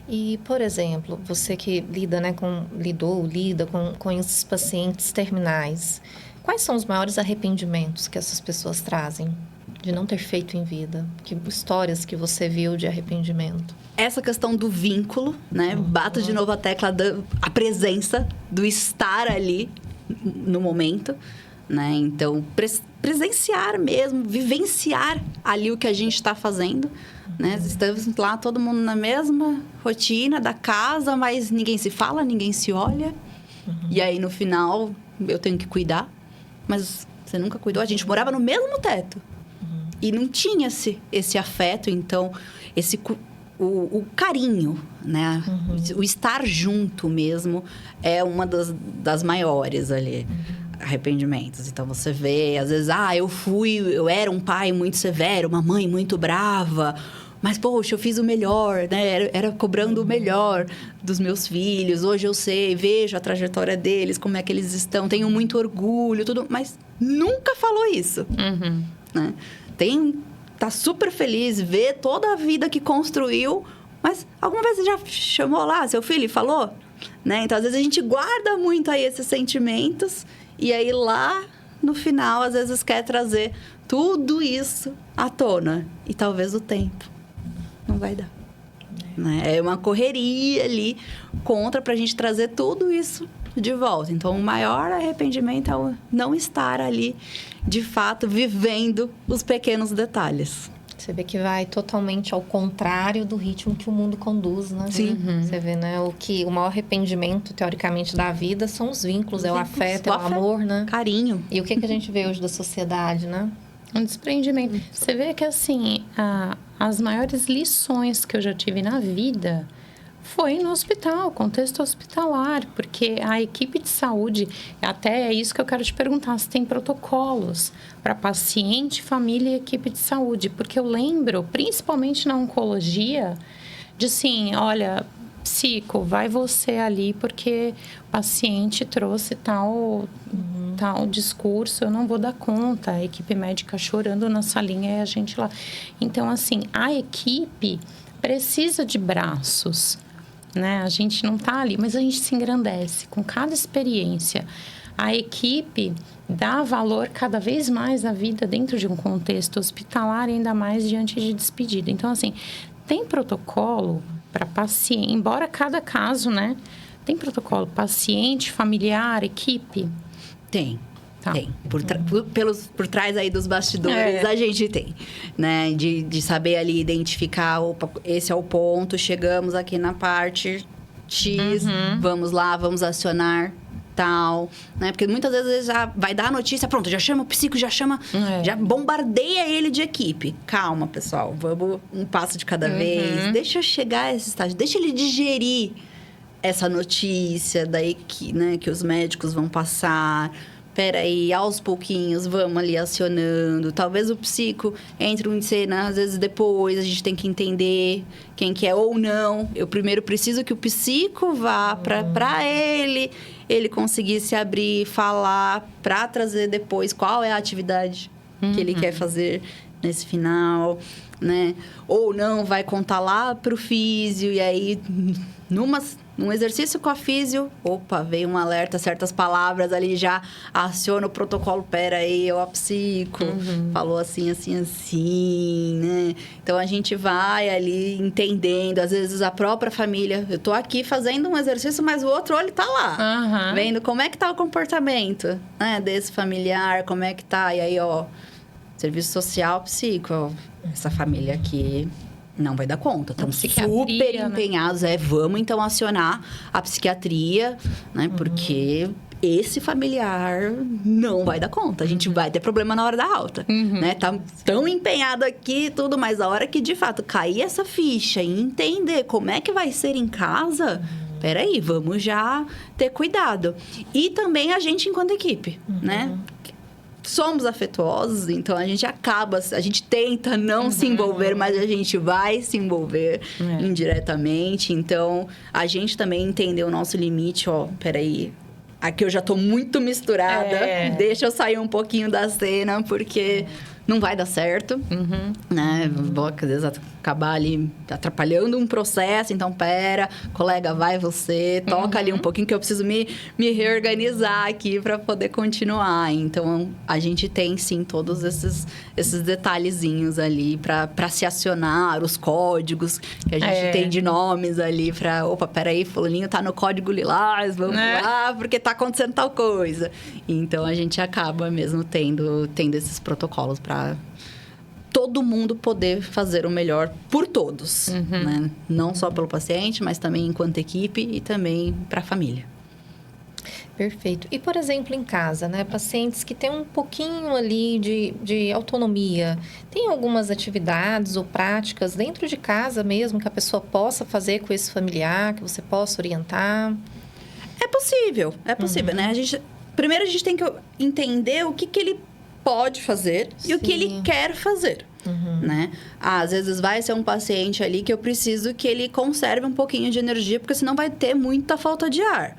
E, por exemplo, você que lida, né, lida com esses pacientes terminais, quais são os maiores arrependimentos que essas pessoas trazem de não ter feito em vida? Que histórias que você viu de arrependimento? Essa questão do vínculo, né? Bato de novo a tecla a presença, do estar ali no momento, né? Então, presenciar mesmo, vivenciar ali o que a gente está fazendo, né? Estamos lá, todo mundo na mesma rotina da casa, mas ninguém se fala, ninguém se olha. E aí, no final, eu tenho que cuidar. Mas você nunca cuidou? A gente morava no mesmo teto. E não tinha esse afeto, então, o carinho, né? O estar junto mesmo é uma das maiores ali. Arrependimentos. Então, você vê, às vezes, eu era um pai muito severo, uma mãe muito brava, mas, poxa, eu fiz o melhor, né? Era cobrando o melhor dos meus filhos. Hoje eu sei, vejo a trajetória deles, como é que eles estão, tenho muito orgulho, tudo, mas nunca falou isso, né? Tá super feliz, vê toda a vida que construiu, mas alguma vez você já chamou lá seu filho e falou, né? Então, às vezes, a gente guarda muito aí esses sentimentos e aí lá no final, às vezes, quer trazer tudo isso à tona. E talvez o tempo não vai dar. Né? É uma correria ali pra gente trazer tudo isso de volta. Então, o maior arrependimento é o não estar ali, de fato, vivendo os pequenos detalhes. Você vê que vai totalmente ao contrário do ritmo que o mundo conduz, né? Sim. Você vê, né? O maior arrependimento, teoricamente, da vida são os vínculos, é o afeto, é o amor, né? Carinho. E o que a gente vê hoje da sociedade, né? Um desprendimento. Você vê que, assim, as maiores lições que eu já tive na vida foi no hospital, contexto hospitalar, porque a equipe de saúde, até é isso que eu quero te perguntar, se tem protocolos para paciente, família e equipe de saúde, porque eu lembro, principalmente na oncologia, de assim, olha, psico, vai você ali porque o paciente trouxe tal discurso, eu não vou dar conta, a equipe médica chorando na salinha e a gente lá. Então, assim, a equipe precisa de braços, né? A gente não tá ali, mas a gente se engrandece com cada experiência. A equipe dá valor cada vez mais à vida dentro de um contexto hospitalar, ainda mais diante de despedida. Então, assim, tem protocolo para paciente, embora cada caso, né? Tem protocolo paciente, familiar, equipe? Tem. Tá. Tem. Por trás aí dos bastidores, a gente tem, né? De saber ali identificar, opa, esse é o ponto, chegamos aqui na parte X, vamos lá, vamos acionar tal, né? Porque muitas vezes já vai dar a notícia, pronto, já chama o psico, já chama, já bombardeia ele de equipe. Calma, pessoal, vamos um passo de cada vez, deixa eu chegar a esse estágio, deixa ele digerir essa notícia daí que os médicos vão passar. Peraí, aos pouquinhos, vamos ali acionando. Talvez o psico entre em cena, às vezes depois, a gente tem que entender quem que é ou não. Eu primeiro preciso que o psico vá para ele conseguir se abrir, falar, para trazer depois qual é a atividade que ele quer fazer nesse final, né? Ou não, vai contar lá pro físio, e aí, num exercício com a físio, opa, veio um alerta, certas palavras ali, já aciona o protocolo, pera aí, a psico, falou assim, assim, assim, né? Então, a gente vai ali entendendo, às vezes a própria família, eu tô aqui fazendo um exercício, mas o outro olho tá lá, vendo como é que tá o comportamento, né, desse familiar, como é que tá, e aí, ó, serviço social, psico, ó, essa família aqui não vai dar conta. Estão psiquiatria, super né? empenhados. Vamos então acionar a psiquiatria, né? Porque esse familiar não vai dar conta. A gente vai ter problema na hora da alta, né? Tá tão empenhado aqui e tudo, mas a hora que, de fato, cair essa ficha e entender como é que vai ser em casa... Peraí, vamos já ter cuidado. E também a gente enquanto equipe, né? Somos afetuosos, então a gente tenta não se envolver, mas a gente vai se envolver indiretamente. Então, a gente também entendeu o nosso limite, peraí, aqui eu já tô muito misturada, deixa eu sair um pouquinho da cena, porque não vai dar certo, né? Vou, às vezes, acabar ali atrapalhando um processo. Então, pera, colega, vai você, toca ali um pouquinho que eu preciso me reorganizar aqui para poder continuar. Então, a gente tem, sim, todos esses detalhezinhos ali para se acionar, os códigos que a gente tem de nomes ali para... Opa, peraí, fulaninho tá no código lilás, vamos lá, porque tá acontecendo tal coisa. Então, a gente acaba mesmo tendo esses protocolos para todo mundo poder fazer o melhor por todos, né? Não só pelo paciente, mas também enquanto equipe e também para a família. Perfeito. E, por exemplo, em casa, né? Pacientes que têm um pouquinho ali de autonomia. Tem algumas atividades ou práticas dentro de casa mesmo que a pessoa possa fazer com esse familiar, que você possa orientar? É possível, né? Primeiro a gente tem que entender o que ele pode fazer e o que ele quer fazer, né? Às vezes vai ser um paciente ali que eu preciso que ele conserve um pouquinho de energia, porque senão vai ter muita falta de ar.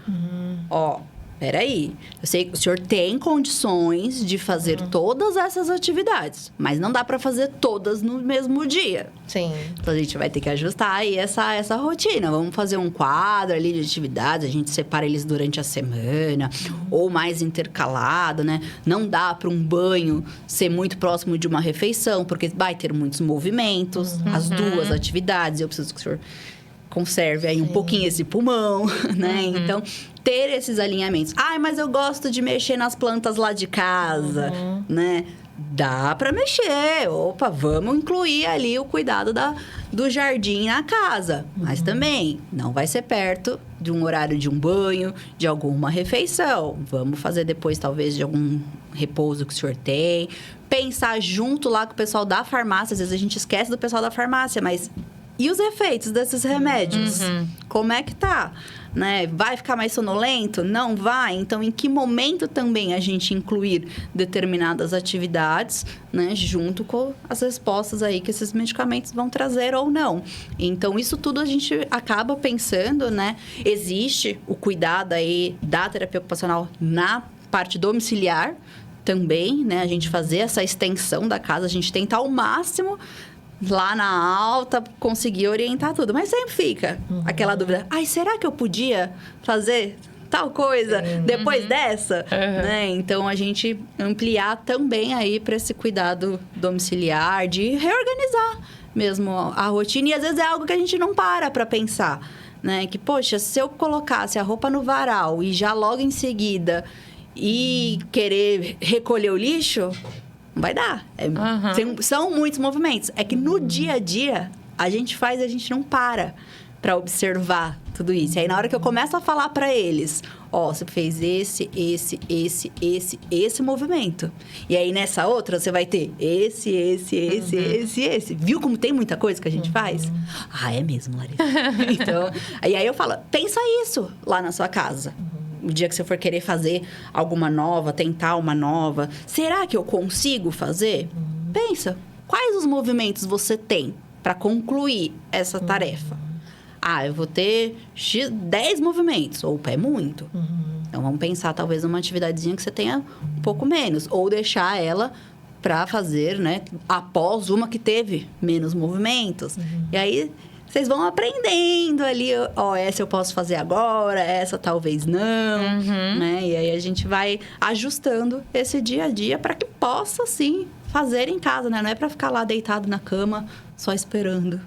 Peraí, eu sei que o senhor tem condições de fazer todas essas atividades, mas não dá para fazer todas no mesmo dia. Sim. Então, a gente vai ter que ajustar aí essa rotina. Vamos fazer um quadro ali de atividades, a gente separa eles durante a semana, ou mais intercalado, né? Não dá para um banho ser muito próximo de uma refeição, porque vai ter muitos movimentos, as duas atividades. Eu preciso que o senhor conserve aí um pouquinho esse pulmão, né? Então, ter esses alinhamentos. Mas eu gosto de mexer nas plantas lá de casa, né? Dá para mexer. Opa, vamos incluir ali o cuidado do jardim na casa. Mas também não vai ser perto de um horário de um banho, de alguma refeição. Vamos fazer depois, talvez, de algum repouso que o senhor tem. Pensar junto lá com o pessoal da farmácia. Às vezes a gente esquece do pessoal da farmácia, mas... E os efeitos desses remédios? Como é que tá? Né? Vai ficar mais sonolento? Não vai? Então, em que momento também a gente incluir determinadas atividades, né? Junto com as respostas aí que esses medicamentos vão trazer ou não. Então, isso tudo a gente acaba pensando, né? Existe o cuidado aí da terapia ocupacional na parte domiciliar também, né? A gente fazer essa extensão da casa, a gente tentar ao máximo... lá na alta, conseguir orientar tudo. Mas sempre fica aquela dúvida. Será que eu podia fazer tal coisa depois dessa? Né? Então, a gente ampliar também aí para esse cuidado domiciliar, de reorganizar mesmo a rotina. E, às vezes, é algo que a gente não para pensar. Né? Que, poxa, se eu colocasse a roupa no varal e já logo em seguida e querer recolher o lixo... Não vai dar. São muitos movimentos. É que no dia a dia, a gente faz e a gente não para observar tudo isso. E aí, na hora que eu começo a falar para eles, você fez esse movimento. E aí, nessa outra, você vai ter esse. Viu como tem muita coisa que a gente faz? É mesmo, Larissa. Então, aí eu falo, pensa isso lá na sua casa. O dia que você for querer fazer alguma nova, tentar uma nova, será que eu consigo fazer? Pensa, quais os movimentos você tem para concluir essa tarefa? Eu vou ter 10 movimentos, ou é muito. Então, vamos pensar, talvez, numa atividadezinha que você tenha um pouco menos. Ou deixar ela para fazer, né, após uma que teve menos movimentos. E aí... vocês vão aprendendo ali, essa eu posso fazer agora, essa talvez não, né? E aí a gente vai ajustando esse dia a dia para que possa, sim, fazer em casa, né? Não é para ficar lá deitado na cama só esperando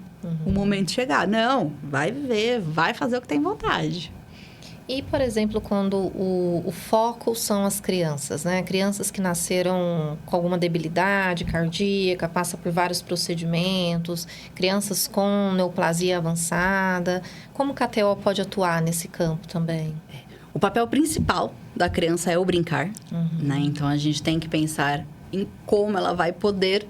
o momento chegar. Não, vai viver, vai fazer o que tem vontade. E, por exemplo, quando o foco são as crianças, né? Crianças que nasceram com alguma debilidade cardíaca, passa por vários procedimentos, crianças com neoplasia avançada. Como o KTO pode atuar nesse campo também? O papel principal da criança é o brincar, né? Então, a gente tem que pensar em como ela vai poder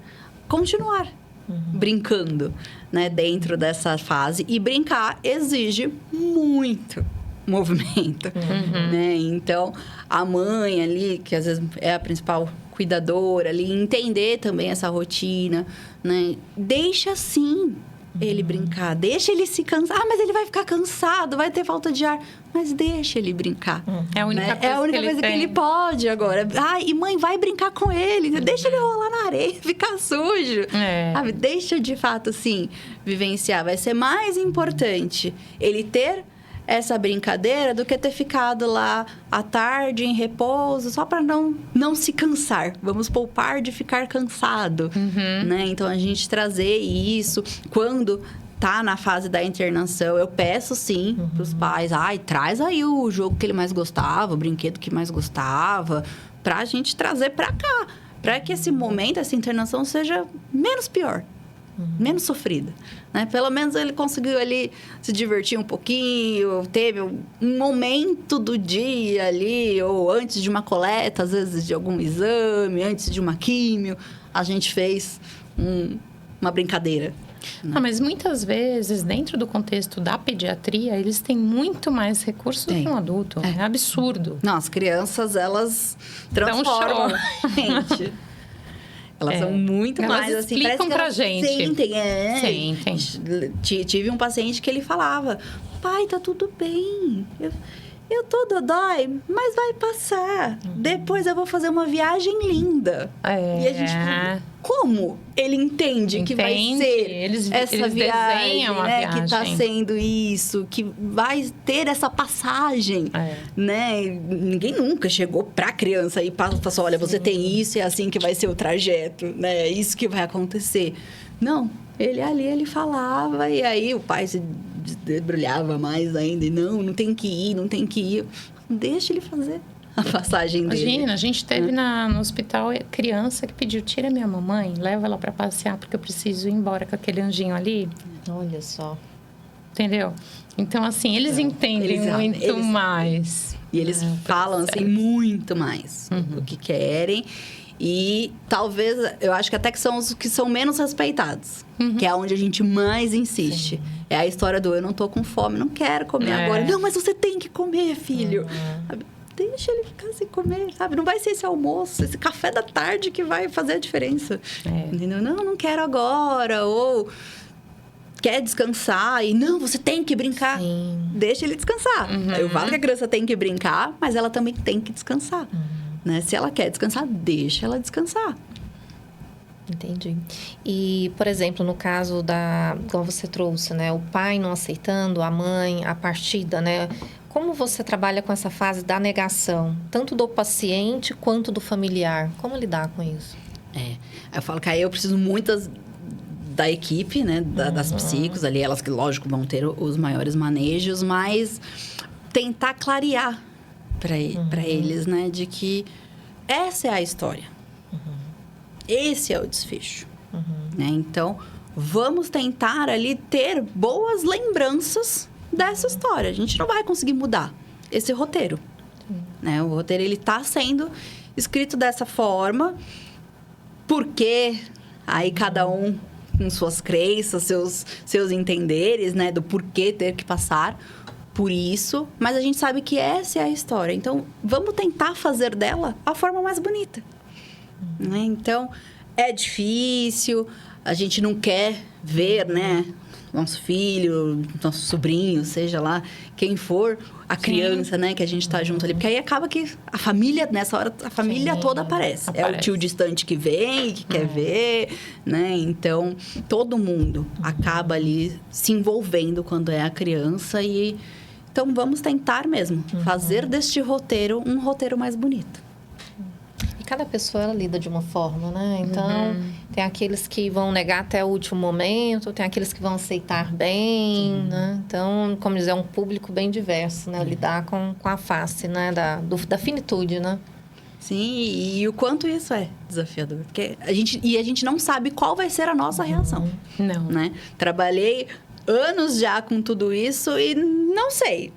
continuar brincando, né? Dentro dessa fase. E brincar exige muito movimento, né? Então, a mãe ali, que às vezes é a principal cuidadora ali, entender também essa rotina, né? Deixa sim ele brincar, deixa ele se cansar. Ah, mas ele vai ficar cansado, vai ter falta de ar. Mas deixa ele brincar. É a única né? coisa, é a única que, coisa ele que ele pode agora. Ah, e mãe, vai brincar com ele. Deixa ele rolar na areia, ficar sujo. Sabe? Deixa de fato, assim, vivenciar. Vai ser mais importante ele ter essa brincadeira do que ter ficado lá à tarde em repouso só para não se cansar. Vamos poupar de ficar cansado, né? Então, a gente trazer isso quando tá na fase da internação, eu peço sim pros pais, traz aí o jogo que ele mais gostava, o brinquedo que mais gostava, pra gente trazer pra cá, pra que esse momento, essa internação seja menos pior. Menos sofrida, né? Pelo menos ele conseguiu ali se divertir um pouquinho, teve um momento do dia ali, ou antes de uma coleta, às vezes de algum exame, antes de uma químio, a gente fez uma brincadeira. Mas muitas vezes, dentro do contexto da pediatria, eles têm muito mais recursos que um adulto. É absurdo. Não, as crianças, elas transformam a gente. Elas são muito elas mais assim, explicam pra gente. Sentem. Tive um paciente que ele falava: pai, tá tudo bem. Eu tô dodói, mas vai passar. Depois eu vou fazer uma viagem linda. E a gente fala, como ele entende que vai ser essa viagem, né? Que tá sendo isso, que vai ter essa passagem, né? Ninguém nunca chegou pra criança e passou, olha, você tem isso, é assim que vai ser o trajeto, né? É isso que vai acontecer. Não, ele falava e aí o pai se debrulhava mais ainda. E não tem que ir. Deixa ele fazer a passagem dele. Imagina, a gente teve no hospital criança que pediu, tira minha mamãe, leva ela para passear, porque eu preciso ir embora com aquele anjinho ali. Olha só. Entendeu? Então, assim, eles entendem muito mais. E eles falam, assim, muito mais o que querem. E talvez, eu acho que até que são os que são menos respeitados. Que é onde a gente mais insiste. É a história do eu não tô com fome, não quero comer agora. Não, mas você tem que comer, filho. Deixa ele ficar sem comer, sabe? Não vai ser esse almoço, esse café da tarde que vai fazer a diferença. Entendeu? Não quero agora. Ou quer descansar e não, você tem que brincar. Deixa ele descansar. Eu falo que a criança tem que brincar, mas ela também tem que descansar. Né? Se ela quer descansar, deixa ela descansar. Entendi. E, por exemplo, no caso como você trouxe, né? O pai não aceitando, a mãe, a partida, né? Como você trabalha com essa fase da negação, tanto do paciente quanto do familiar? Como lidar com isso? Eu falo que aí eu preciso muitas da equipe, né? Das psicos ali, elas que, lógico, vão ter os maiores manejos, mas tentar clarear para eles, né? De que essa é a história. Esse é o desfecho. Né? Então, vamos tentar ali ter boas lembranças dessa história. A gente não vai conseguir mudar esse roteiro. Né? O roteiro, ele tá sendo escrito dessa forma, porque aí cada um com suas crenças, seus entenderes, né? Do porquê ter que passar por isso, mas a gente sabe que essa é a história. Então, vamos tentar fazer dela a forma mais bonita. Né? Então, é difícil, a gente não quer ver, né? Nosso filho, nosso sobrinho, seja lá quem for, a criança, né? Que a gente tá junto ali. Porque aí acaba que a família, nessa hora, a família toda aparece. É o tio distante que vem, que quer ver, né? Então, todo mundo acaba ali se envolvendo quando é a criança e... Então, vamos tentar mesmo fazer deste roteiro um roteiro mais bonito. E, cada pessoa ela lida de uma forma, né? Então, tem aqueles que vão negar até o último momento, tem aqueles que vão aceitar bem, né? Então, como dizer, é um público bem diverso, né? Lidar com a face, né? Da finitude, né? Sim, e o quanto isso é desafiador. Porque a gente não sabe qual vai ser a nossa reação. Não. Né? Trabalhei anos já com tudo isso e não sei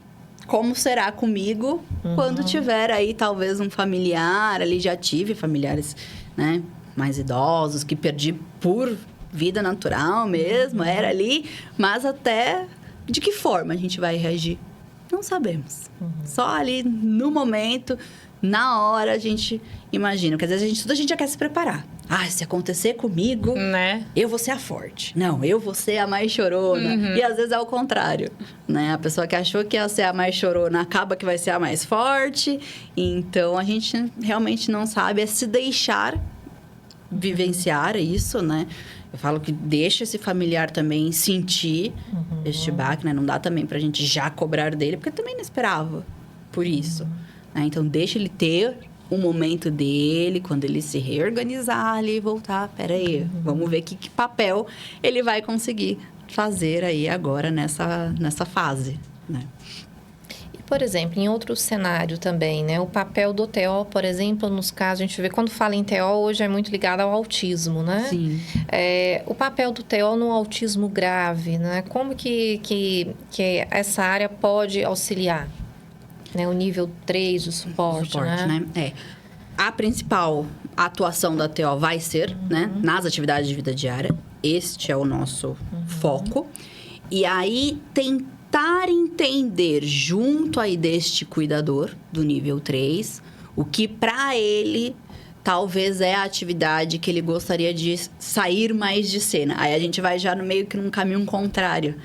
como será comigo quando tiver aí talvez um familiar. Ali já tive familiares, né, mais idosos que perdi por vida natural mesmo, era ali. Mas até de que forma a gente vai reagir? Não sabemos. Só ali no momento... Na hora a gente imagina, porque às vezes tudo a gente já quer se preparar. Ah, se acontecer comigo, Né? eu vou ser a forte. Não, eu vou ser a mais chorona. E às vezes é o contrário, né? A pessoa que achou que ia ser a mais chorona acaba que vai ser a mais forte. Então, a gente realmente não sabe, é se deixar vivenciar isso, né? Eu falo que deixa esse familiar também sentir este baque, né? Não dá também pra gente já cobrar dele, porque também não esperava por isso. Então, deixa ele ter o momento dele, quando ele se reorganizar ali e voltar. Peraí, vamos ver que papel ele vai conseguir fazer aí agora nessa fase, né? E, por exemplo, em outro cenário também, né? O papel do TO, por exemplo, nos casos, a gente vê, quando fala em TO, hoje é muito ligado ao autismo, né? Sim. O papel do TO no autismo grave, né? Como que essa área pode auxiliar? Né, o nível 3 de suporte, né? A principal atuação da TO vai ser, né, nas atividades de vida diária. Este é o nosso foco. E aí, tentar entender, junto aí deste cuidador do nível 3, o que para ele talvez é a atividade que ele gostaria de sair mais de cena. Aí a gente vai já no meio que num caminho contrário,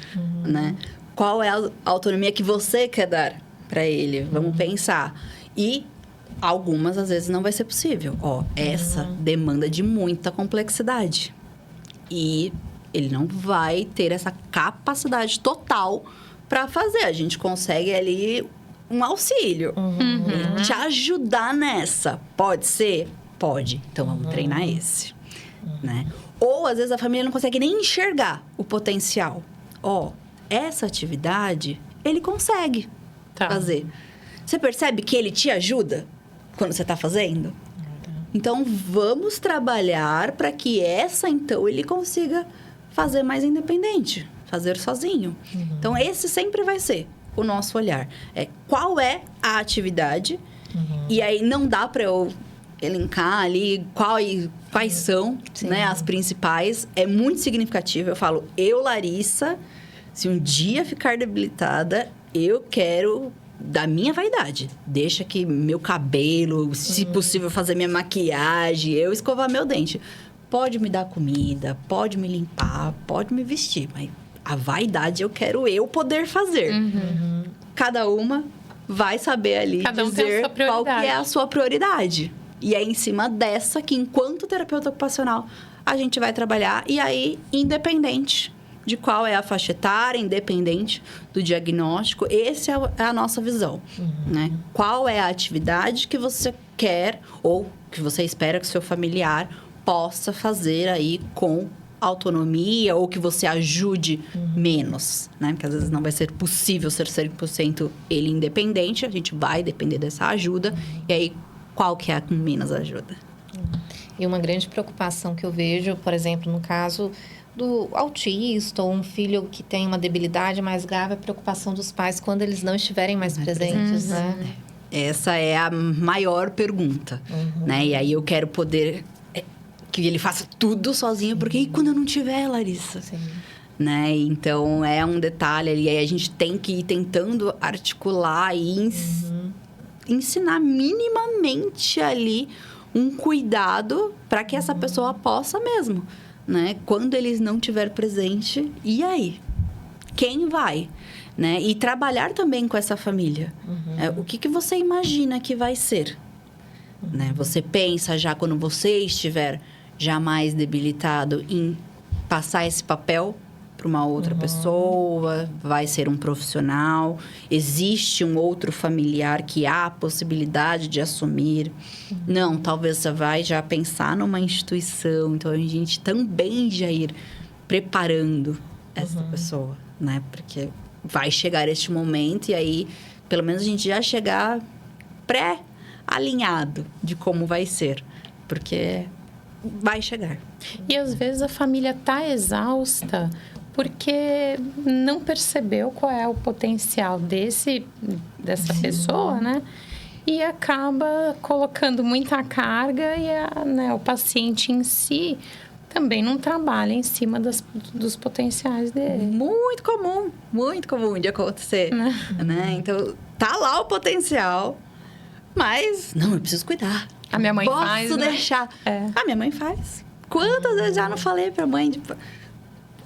né? Qual é a autonomia que você quer dar para ele? Vamos pensar. E algumas, às vezes, não vai ser possível. Essa demanda de muita complexidade. E ele não vai ter essa capacidade total para fazer. A gente consegue ali um auxílio. Te ajudar nessa. Pode ser? Pode. Então, vamos treinar esse. Né? Ou, às vezes, a família não consegue nem enxergar o potencial. Essa atividade, ele consegue fazer. Você percebe que ele te ajuda quando você está fazendo? Então, vamos trabalhar para que então, ele consiga fazer mais independente, fazer sozinho. Então, esse sempre vai ser o nosso olhar. Qual é a atividade? E aí, não dá para eu elencar ali quais são, né, as principais. É muito significativo. Eu falo, Larissa, se um dia ficar debilitada, eu quero da minha vaidade. Deixa que meu cabelo, se possível fazer minha maquiagem, eu escovar meu dente. Pode me dar comida, pode me limpar, pode me vestir, mas a vaidade eu quero poder fazer. Cada uma vai saber ali dizer qual que é a sua prioridade. E é em cima dessa que, enquanto terapeuta ocupacional, a gente vai trabalhar. E aí, independente de qual é a faixa etária, independente do diagnóstico, essa é a nossa visão, né? Qual é a atividade que você quer ou que você espera que seu familiar possa fazer aí com autonomia ou que você ajude menos, né? Porque às vezes não vai ser possível ser 100% ele independente, a gente vai depender dessa ajuda. E aí, qual que é a com menos ajuda? E uma grande preocupação que eu vejo, por exemplo, no caso do autista ou um filho que tem uma debilidade mais grave, a preocupação dos pais quando eles não estiverem mais presentes, né? Essa é a maior pergunta, né? E aí eu quero poder que ele faça tudo sozinho, porque e quando eu não tiver, Larissa? Sim. Né? Então, é um detalhe ali. Aí a gente tem que ir tentando articular e ensinar minimamente ali um cuidado para que essa pessoa possa mesmo, né? Quando eles não estiver presente, e aí? Quem vai? Né? E trabalhar também com essa família. O que você imagina que vai ser? Né? Você pensa já quando você estiver já mais debilitado em passar esse papel para uma outra pessoa, vai ser um profissional, existe um outro familiar que há a possibilidade de assumir. Não, talvez você vai já pensar numa instituição, então a gente também já ir preparando essa pessoa, né? Porque vai chegar este momento e aí, pelo menos a gente já chegar pré-alinhado de como vai ser, porque vai chegar. E às vezes a família tá exausta porque não percebeu qual é o potencial dessa pessoa, né? E acaba colocando muita carga e né, o paciente em si também não trabalha em cima dos potenciais dele. Muito comum de acontecer, né? Então, tá lá o potencial, mas não, eu preciso cuidar. A minha mãe Posso faz, né? deixar. É. A minha mãe faz. Quantas vezes já não falei pra mãe, tipo...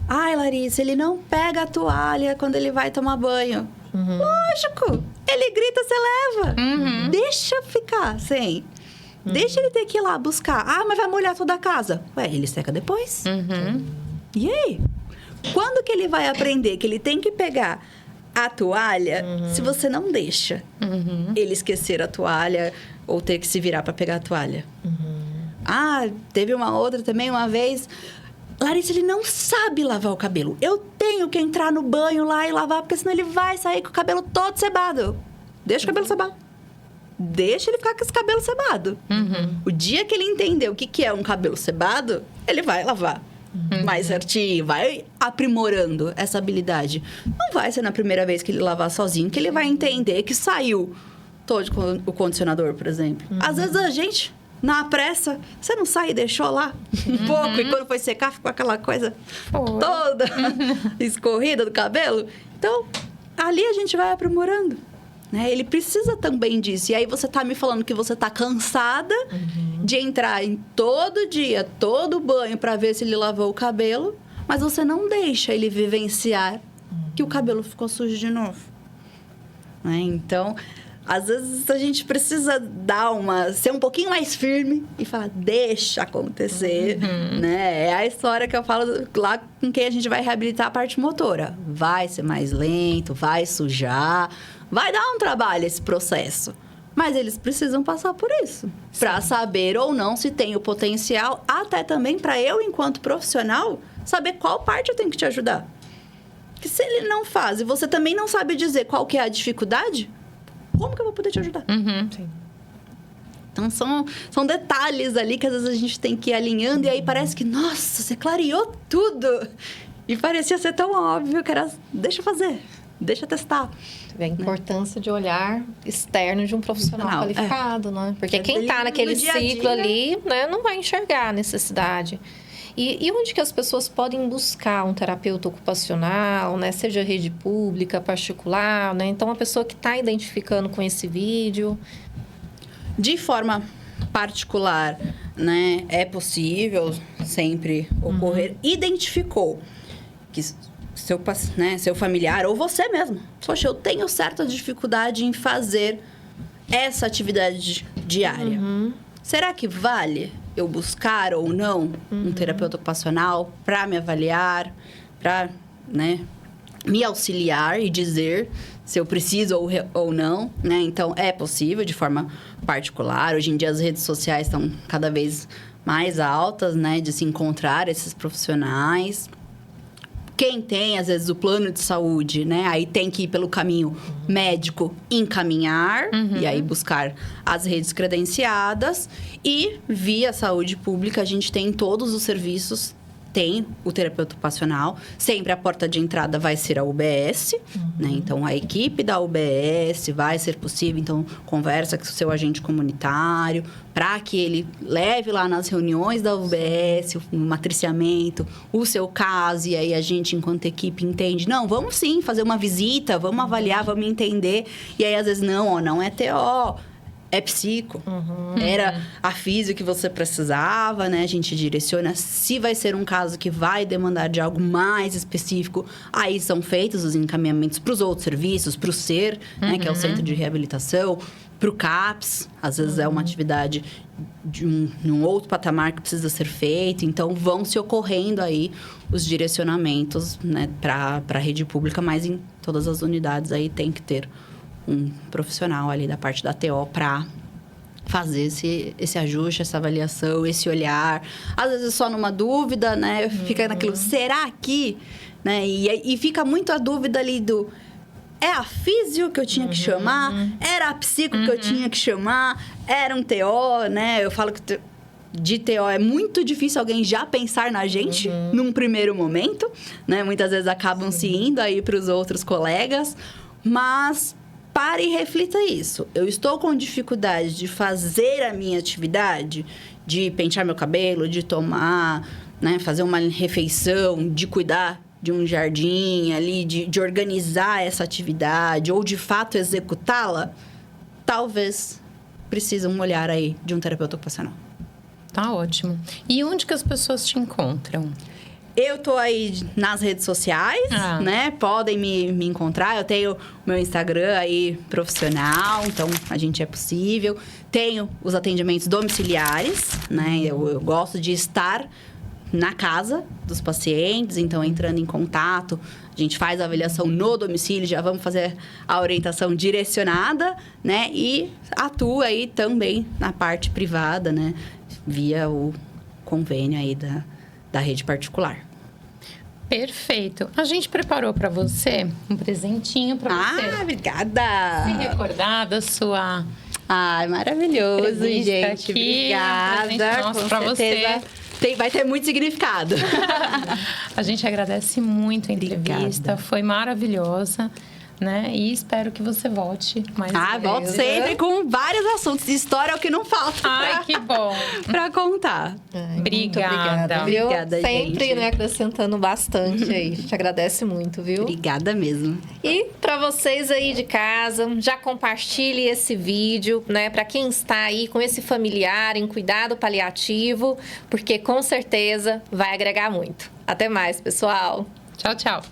Ai, Larissa, ele não pega a toalha quando ele vai tomar banho. Lógico! Ele grita, você leva. Deixa ficar sem. Deixa ele ter que ir lá buscar. Ah, mas vai molhar toda a casa. Ué, ele seca depois. E aí? Quando que ele vai aprender que ele tem que pegar a toalha se você não deixa ele esquecer a toalha ou ter que se virar para pegar a toalha? Ah, teve uma outra também, uma vez... Larissa, ele não sabe lavar o cabelo. Eu tenho que entrar no banho lá e lavar, porque senão ele vai sair com o cabelo todo cebado. Deixa o cabelo cebado. Deixa ele ficar com esse cabelo cebado. O dia que ele entender o que é um cabelo cebado, ele vai lavar mais certinho, vai aprimorando essa habilidade. Não vai ser na primeira vez que ele lavar sozinho que ele vai entender que saiu todo o condicionador, por exemplo. Às vezes a gente... Na pressa, você não sai e deixou lá um pouco. E quando foi secar, ficou aquela coisa toda escorrida do cabelo. Então, ali a gente vai aprimorando. Né? Ele precisa também disso. E aí você tá me falando que você tá cansada de entrar em todo dia, todo banho, para ver se ele lavou o cabelo. Mas você não deixa ele vivenciar que o cabelo ficou sujo de novo. Né? Então... Às vezes a gente precisa ser um pouquinho mais firme e falar, deixa acontecer, né? É a história que eu falo lá com quem a gente vai reabilitar a parte motora. Vai ser mais lento, vai sujar, vai dar um trabalho esse processo. Mas eles precisam passar por isso, para saber ou não se tem o potencial, até também para eu, enquanto profissional, saber qual parte eu tenho que te ajudar. Porque se ele não faz e você também não sabe dizer qual que é a dificuldade... Como que eu vou poder te ajudar? Sim. Então, são detalhes ali que às vezes a gente tem que ir alinhando. E aí parece que, nossa, você clareou tudo. E parecia ser tão óbvio que era, deixa eu fazer, deixa eu testar. A importância de olhar externo de um profissional qualificado, né? Porque quem está naquele ciclo ali, né, não vai enxergar a necessidade. E onde que as pessoas podem buscar um terapeuta ocupacional, né? Seja rede pública, particular, né? Então, a pessoa que está identificando com esse vídeo... De forma particular, né? É possível sempre ocorrer. Identificou que seu familiar ou você mesmo. Poxa, eu tenho certa dificuldade em fazer essa atividade diária. Será que vale eu buscar ou não um terapeuta ocupacional para me avaliar, para, né, me auxiliar e dizer se eu preciso ou não, né? Então, é possível de forma particular. Hoje em dia, as redes sociais estão cada vez mais altas, né? De se encontrar esses profissionais. Quem tem, às vezes, o plano de saúde, né? Aí tem que ir pelo caminho médico, encaminhar. E aí buscar as redes credenciadas. E via saúde pública, a gente tem todos os serviços. Tem o terapeuta ocupacional. Sempre a porta de entrada vai ser a UBS, né? Então, a equipe da UBS vai ser possível. Então, conversa com o seu agente comunitário para que ele leve lá nas reuniões da UBS, o matriciamento, o seu caso. E aí, a gente, enquanto equipe, entende. Não, vamos sim fazer uma visita, vamos avaliar, vamos entender. E aí, às vezes, não é TO. é psico. Era a física que você precisava, né? A gente direciona. Se vai ser um caso que vai demandar de algo mais específico, aí são feitos os encaminhamentos para os outros serviços, para o SER, né? Que é o Centro de Reabilitação, para o CAPS. Às vezes é uma atividade de um outro patamar que precisa ser feito. Então, vão se ocorrendo aí os direcionamentos, né? Para a rede pública, mas em todas as unidades aí tem que ter um profissional ali da parte da TO para fazer esse ajuste, essa avaliação, esse olhar. Às vezes só numa dúvida, né? Fica naquilo, será que? Né? E fica muito a dúvida ali do... É a físio que eu tinha que chamar? Era a psico que eu tinha que chamar? Era um TO, né? Eu falo que de TO é muito difícil alguém já pensar na gente num primeiro momento, né? Muitas vezes acabam se indo aí para os outros colegas, mas... Pare e reflita isso. Eu estou com dificuldade de fazer a minha atividade, de pentear meu cabelo, de tomar, né, fazer uma refeição, de cuidar de um jardim ali, de organizar essa atividade ou de fato executá-la. Talvez precise um olhar aí de um terapeuta ocupacional. Tá ótimo. E onde que as pessoas te encontram? Eu tô aí nas redes sociais, né? Podem me encontrar. Eu tenho o meu Instagram aí profissional, então a gente é possível. Tenho os atendimentos domiciliares, né? Eu gosto de estar na casa dos pacientes, então entrando em contato, a gente faz a avaliação no domicílio, já vamos fazer a orientação direcionada, né? E atua aí também na parte privada, né? Via o convênio aí da rede particular. Perfeito. A gente preparou para você um presentinho para você. Ah, obrigada! Se recordar da sua... Ai, maravilhoso, entrevista gente. aqui, um presente Obrigada. nosso Com pra certeza vai ter muito significado. A gente agradece muito a entrevista. Obrigada. Foi maravilhosa. Né? E espero que você volte mais vezes. Volto sempre com vários assuntos. História é o que não falta. Ai, que bom. Pra contar. Ai, Obrigada. Viu? Obrigada, Sempre, gente. né, acrescentando bastante aí. A gente agradece muito, viu? Obrigada mesmo. E para vocês aí de casa, já compartilhe esse vídeo, né? Para quem está aí com esse familiar em cuidado paliativo, porque com certeza vai agregar muito. Até mais, pessoal. Tchau, tchau.